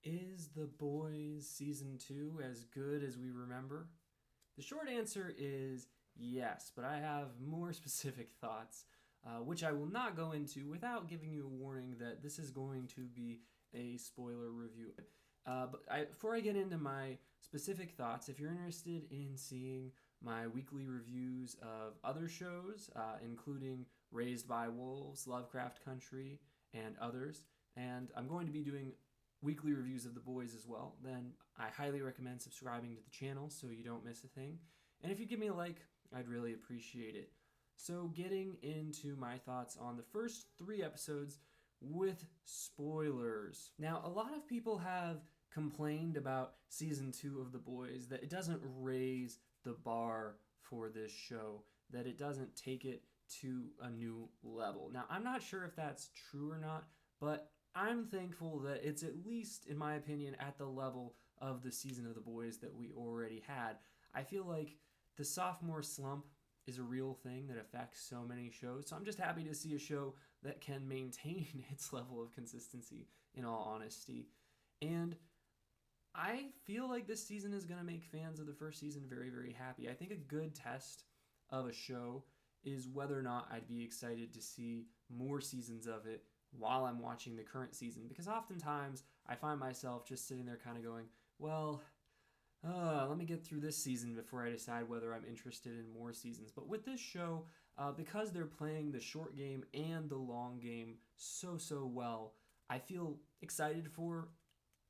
Is The Boys Season 2 as good as we remember? The short answer is yes, but I have more specific thoughts, which I will not go into without giving you a warning that this is going to be a spoiler review. Before I get into my specific thoughts, if you're interested in seeing my weekly reviews of other shows, including Raised by Wolves, Lovecraft Country, and others, and I'm going to be doing weekly reviews of The Boys as well, then I highly recommend subscribing to the channel so you don't miss a thing. And if you give me a like, I'd really appreciate it. So, getting into my thoughts on the first 3 episodes with spoilers. Now, a lot of people have complained about season 2 of The Boys that it doesn't raise the bar for this show, that it doesn't take it to a new level. Now, I'm not sure if that's true or not, but I'm thankful that it's at least, in my opinion, at the level of the season of The Boys that we already had. I feel like the sophomore slump is a real thing that affects so many shows. So I'm just happy to see a show that can maintain its level of consistency, in all honesty. And I feel like this season is going to make fans of the first season very, very happy. I think a good test of a show is whether or not I'd be excited to see more seasons of it while I'm watching the current season, because oftentimes I find myself just sitting there kind of going, well, let me get through this season before I decide whether I'm interested in more seasons. But with this show, because they're playing the short game and the long game so well, I feel excited for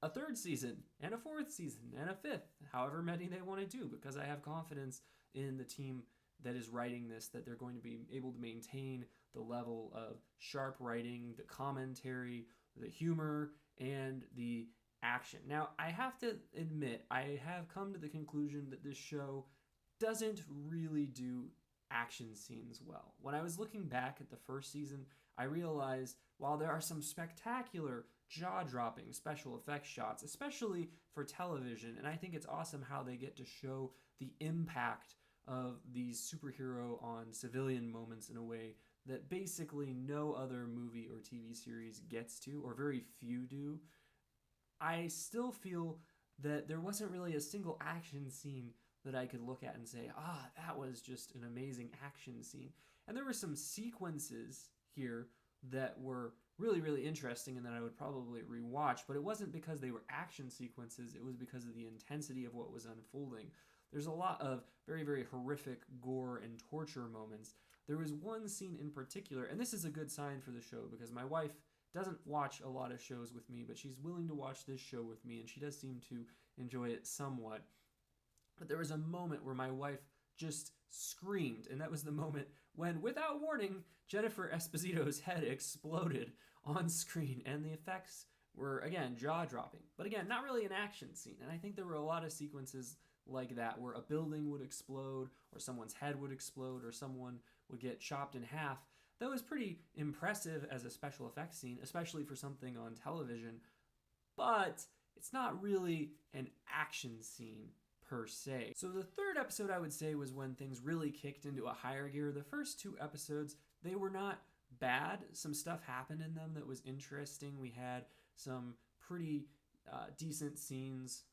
a third season and a fourth season and a fifth, however many they want to do, because I have confidence in the team that is writing this, that they're going to be able to maintain the level of sharp writing, the commentary, the humor, and the action. Now, I have to admit, I have come to the conclusion that this show doesn't really do action scenes well. When I was looking back at the first season, I realized while there are some spectacular jaw-dropping special effects shots, especially for television, and I think it's awesome how they get to show the impact of these superhero on civilian moments in a way that basically no other movie or TV series gets to, or very few do. I still feel that there wasn't really a single action scene that I could look at and say, that was just an amazing action scene. And there were some sequences here that were really, really interesting and that I would probably rewatch, but it wasn't because they were action sequences, it was because of the intensity of what was unfolding. There's a lot of very, very horrific gore and torture moments. There was one scene in particular, and this is a good sign for the show because my wife doesn't watch a lot of shows with me, but she's willing to watch this show with me, and she does seem to enjoy it somewhat. But there was a moment where my wife just screamed, and that was the moment when, without warning, Jennifer Esposito's head exploded on screen, and the effects were, again, jaw-dropping. But again, not really an action scene, and I think there were a lot of sequences like that where a building would explode, or someone's head would explode, or someone would get chopped in half. That was pretty impressive as a special effects scene, especially for something on television, but it's not really an action scene per se. So the third episode, I would say, was when things really kicked into a higher gear. The first 2 episodes, they were not bad. Some stuff happened in them that was interesting. We had some pretty decent scenes,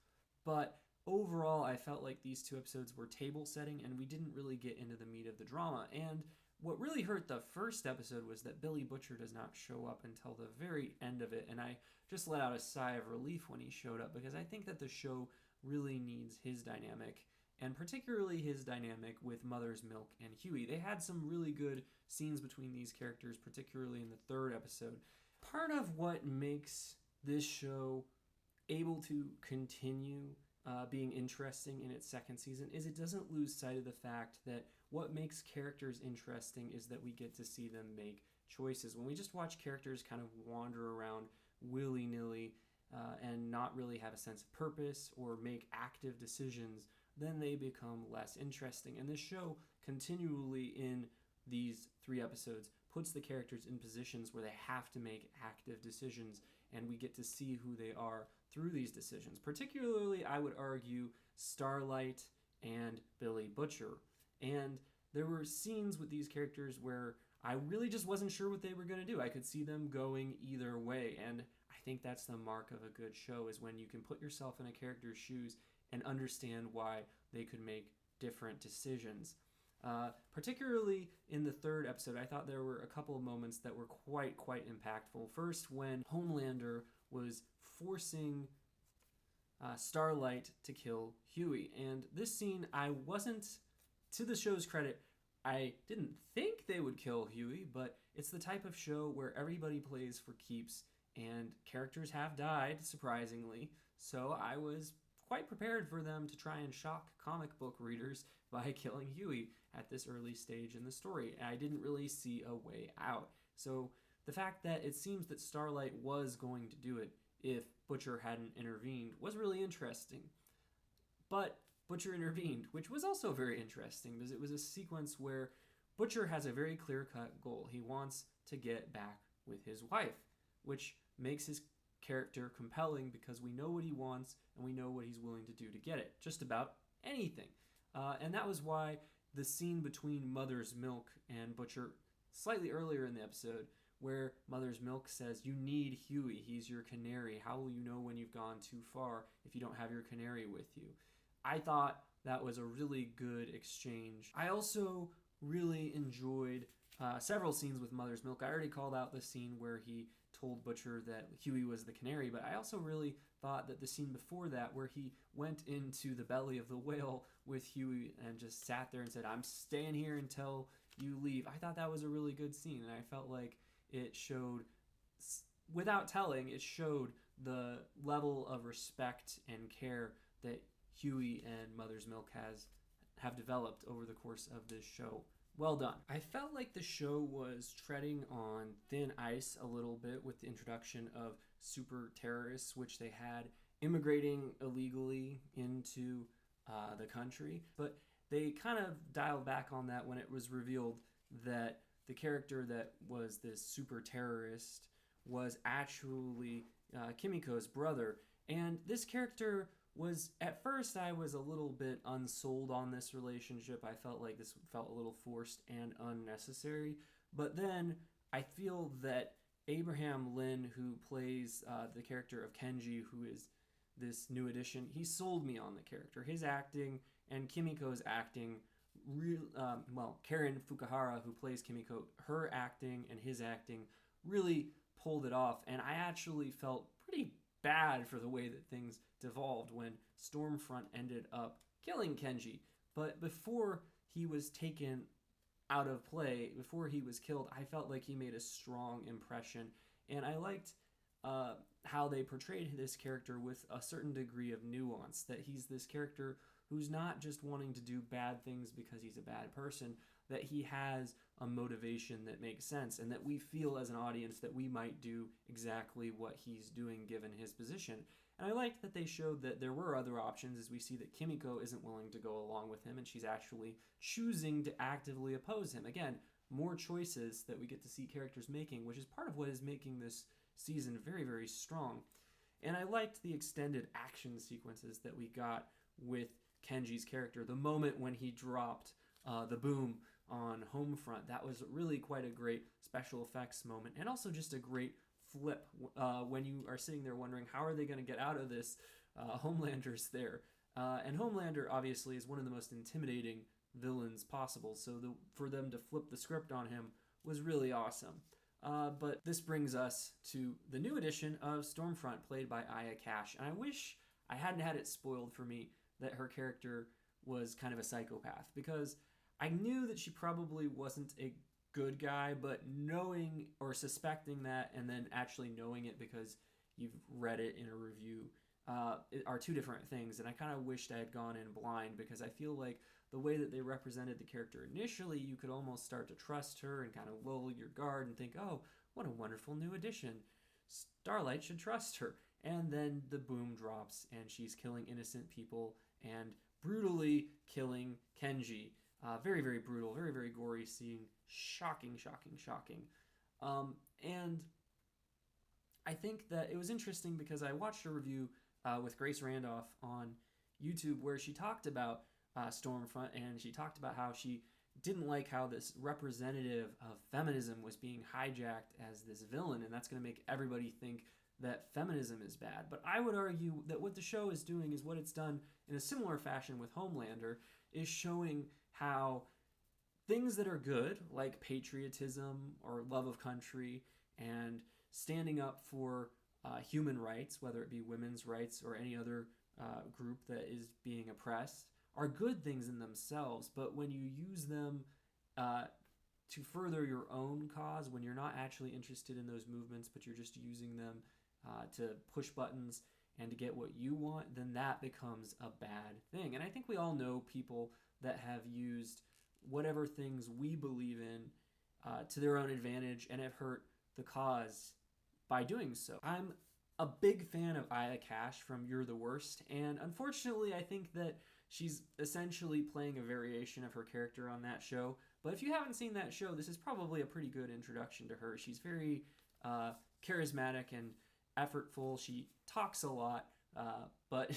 but overall, I felt like these 2 episodes were table setting and we didn't really get into the meat of the drama. And what really hurt the first episode was that Billy Butcher does not show up until the very end of it, and I just let out a sigh of relief when he showed up because I think that the show really needs his dynamic, and particularly his dynamic with Mother's Milk and Huey. They had some really good scenes between these characters, particularly in the third episode. Part of what makes this show able to continue being interesting in its second season is it doesn't lose sight of the fact that what makes characters interesting is that we get to see them make choices. When we just watch characters kind of wander around willy-nilly and not really have a sense of purpose or make active decisions, then they become less interesting. And this show continually in these 3 episodes puts the characters in positions where they have to make active decisions, and we get to see who they are through these decisions. Particularly, I would argue, Starlight and Billy Butcher. And there were scenes with these characters where I really just wasn't sure what they were going to do. I could see them going either way, and I think that's the mark of a good show, is when you can put yourself in a character's shoes and understand why they could make different decisions. Particularly in the third episode, I thought there were a couple of moments that were quite impactful. First, when Homelander was forcing Starlight to kill Huey. And this scene, I wasn't, to the show's credit, I didn't think they would kill Huey, but it's the type of show where everybody plays for keeps, and characters have died, surprisingly. So I was quite prepared for them to try and shock comic book readers by killing Huey at this early stage in the story. I didn't really see a way out. So the fact that it seems that Starlight was going to do it if Butcher hadn't intervened was really interesting. But Butcher intervened, which was also very interesting, because it was a sequence where Butcher has a very clear-cut goal. He wants to get back with his wife, which makes his character compelling because we know what he wants and we know what he's willing to do to get it. Just about anything. And that was why the scene between Mother's Milk and Butcher slightly earlier in the episode, where Mother's Milk says, "You need Huey, he's your canary. How will you know when you've gone too far if you don't have your canary with you?" I thought that was a really good exchange. I also really enjoyed several scenes with Mother's Milk. I already called out the scene where he told Butcher that Huey was the canary, but I also really thought that the scene before that, where he went into the belly of the whale with Huey and just sat there and said, "I'm staying here until you leave," I thought that was a really good scene, and I felt like it showed, without telling, it showed the level of respect and care that Huey and Mother's Milk have developed over the course of this show. Well done. I felt like the show was treading on thin ice a little bit with the introduction of super terrorists, which they had immigrating illegally into the country. But they kind of dialed back on that when it was revealed that the character that was this super terrorist was actually Kimiko's brother. And this character was, at first I was a little bit unsold on this relationship. I felt like this felt a little forced and unnecessary. But then I feel that Abraham Lin, who plays the character of Kenji, who is this new addition, he sold me on the character. His acting and Kimiko's acting, Karen Fukuhara, who plays Kimiko, her acting and his acting really pulled it off. And I actually felt pretty bad for the way that things devolved when Stormfront ended up killing Kenji. But before he was taken out of play, before he was killed, I felt like he made a strong impression. And I liked how they portrayed this character with a certain degree of nuance, that he's this character who's not just wanting to do bad things because he's a bad person, that he has a motivation that makes sense, and that we feel as an audience that we might do exactly what he's doing given his position. And I liked that they showed that there were other options, as we see that Kimiko isn't willing to go along with him, and she's actually choosing to actively oppose him. Again, more choices that we get to see characters making, which is part of what is making this season very strong. And I liked the extended action sequences that we got with Kenji's character. The moment when he dropped the boom on Homefront, that was really quite a great special effects moment, and also just a great flip when you are sitting there wondering, how are they going to get out of this? Homelander's there. And Homelander, obviously, is one of the most intimidating villains possible, so for them to flip the script on him was really awesome. But this brings us to the new edition of Stormfront, played by Aya Cash. And I wish I hadn't had it spoiled for me that her character was kind of a psychopath, because I knew that she probably wasn't a good guy, but knowing or suspecting that and then actually knowing it because you've read it in a review are two different things. And I kind of wished I had gone in blind, because I feel like the way that they represented the character initially, you could almost start to trust her and kind of lower your guard and think, oh, what a wonderful new addition. Starlight should trust her. And then the boom drops and she's killing innocent people and brutally killing Kenji. Very brutal, very gory scene. Shocking. And I think that it was interesting because I watched a review with Grace Randolph on YouTube where she talked about Stormfront, and she talked about how she didn't like how this representative of feminism was being hijacked as this villain, and that's going to make everybody think that feminism is bad. But I would argue that what the show is doing is what it's done in a similar fashion with Homelander, is showing how things that are good, like patriotism or love of country and standing up for human rights, whether it be women's rights or any other group that is being oppressed, are good things in themselves. But when you use them to further your own cause, when you're not actually interested in those movements, but you're just using them to push buttons and to get what you want, then that becomes a bad thing. And I think we all know people that have used whatever things we believe in to their own advantage and have hurt the cause by doing so. I'm a big fan of Aya Cash from You're the Worst, and unfortunately I think that she's essentially playing a variation of her character on that show. But if you haven't seen that show, this is probably a pretty good introduction to her. She's very charismatic and effortful. She talks a lot, but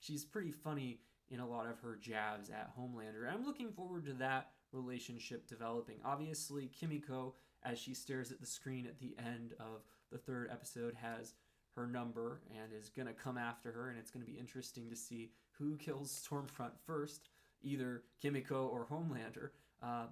she's pretty funny in a lot of her jabs at Homelander. And I'm looking forward to that relationship developing. Obviously, Kimiko, as she stares at the screen at the end of the third episode, has her number and is going to come after her, and it's going to be interesting to see who kills Stormfront first, either Kimiko or Homelander.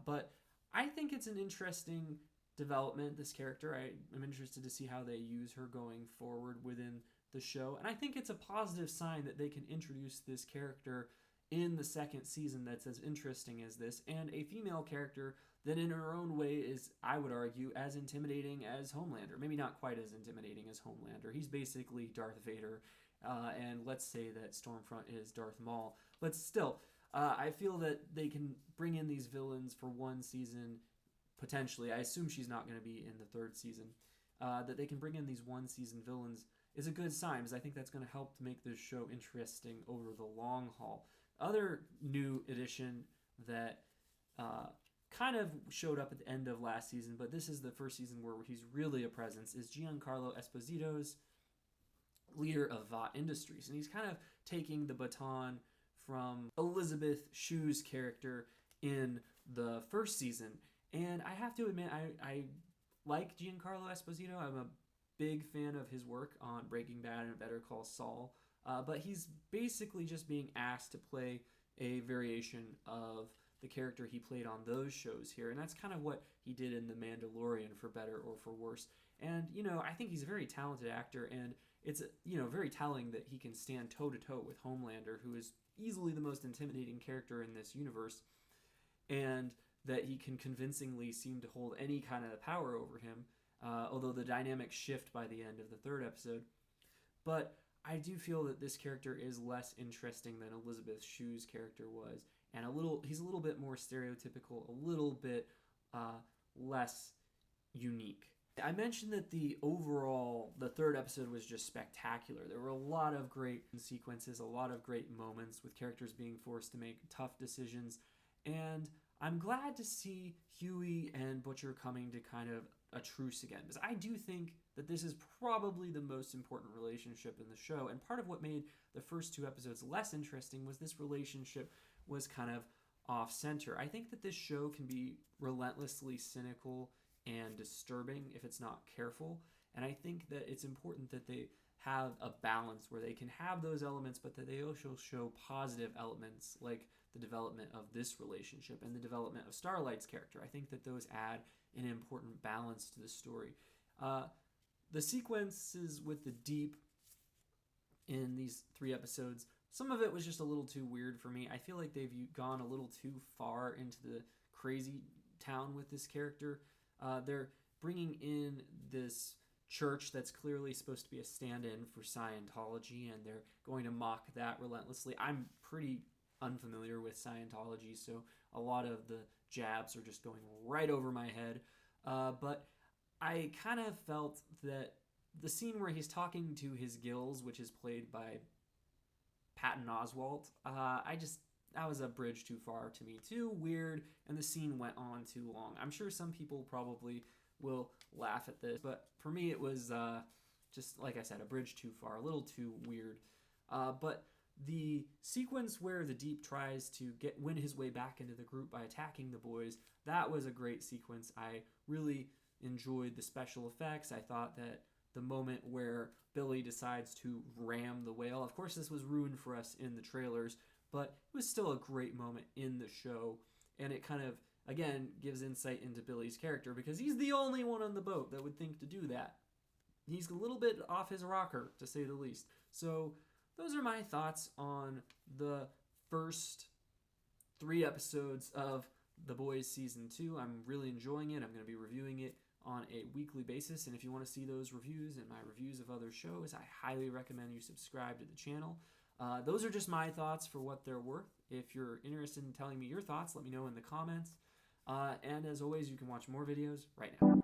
But I think it's an interesting development, this character. I am interested to see how they use her going forward within the show. And I think it's a positive sign that they can introduce this character in the second season that's as interesting as this, and a female character that in her own way is, I would argue, as intimidating as Homelander. Maybe not quite as intimidating as Homelander. He's basically Darth Vader, and let's say that Stormfront is Darth Maul. But still, I feel that they can bring in these villains for one season, potentially. I assume she's not going to be in the third season. That they can bring in these one-season villains is a good sign, because I think that's going to help to make this show interesting over the long haul. Other new addition that kind of showed up at the end of last season, but this is the first season where he's really a presence, is Giancarlo Esposito's leader of Vought Industries. And he's kind of taking the baton from Elizabeth Shue's character in the first season. And I have to admit, I like Giancarlo Esposito. I'm a big fan of his work on Breaking Bad and Better Call Saul. But he's basically just being asked to play a variation of the character he played on those shows here. And that's kind of what he did in The Mandalorian, for better or for worse. And, I think he's a very talented actor, and it's, very telling that he can stand toe-to-toe with Homelander, who is easily the most intimidating character in this universe, and that he can convincingly seem to hold any kind of power over him, although the dynamics shift by the end of the third episode. But I do feel that this character is less interesting than Elizabeth Shue's character was, and he's a little bit more stereotypical, a little bit less unique. I mentioned that the third episode was just spectacular. There were a lot of great sequences, a lot of great moments with characters being forced to make tough decisions, and I'm glad to see Huey and Butcher coming to kind of a truce again, because I do think that this is probably the most important relationship in the show, and part of what made the first two episodes less interesting was this relationship was kind of off-center. I think that this show can be relentlessly cynical and disturbing if it's not careful, and I think that it's important that they have a balance where they can have those elements, but that they also show positive elements, like the development of this relationship and the development of Starlight's character. I think that those add an important balance to the story. The sequences with the Deep in these 3 episodes, some of it was just a little too weird for me. I feel like they've gone a little too far into the crazy town with this character. They're bringing in this church that's clearly supposed to be a stand-in for Scientology, and they're going to mock that relentlessly. I'm pretty unfamiliar with Scientology, so a lot of the jabs are just going right over my head. But I kind of felt that the scene where he's talking to his gills, which is played by Patton Oswalt, that was a bridge too far to me. Too weird, and the scene went on too long. I'm sure some people probably will laugh at this, but for me it was just, like I said, a bridge too far, a little too weird. But the sequence where the Deep tries to win his way back into the group by attacking the boys, that was a great sequence. I really enjoyed the special effects. I thought that the moment where Billy decides to ram the whale. Of course, this was ruined for us in the trailers, but it was still a great moment in the show, and it kind of, again, gives insight into Billy's character because he's the only one on the boat that would think to do that. He's a little bit off his rocker, to say the least. So those are my thoughts on the first 3 episodes of The Boys Season 2. I'm really enjoying it. I'm going to be reviewing it on a weekly basis, and if you want to see those reviews and my reviews of other shows, I highly recommend you subscribe to the channel. Those are just my thoughts for what they're worth. If you're interested in telling me your thoughts, let me know in the comments. And as always, you can watch more videos right now.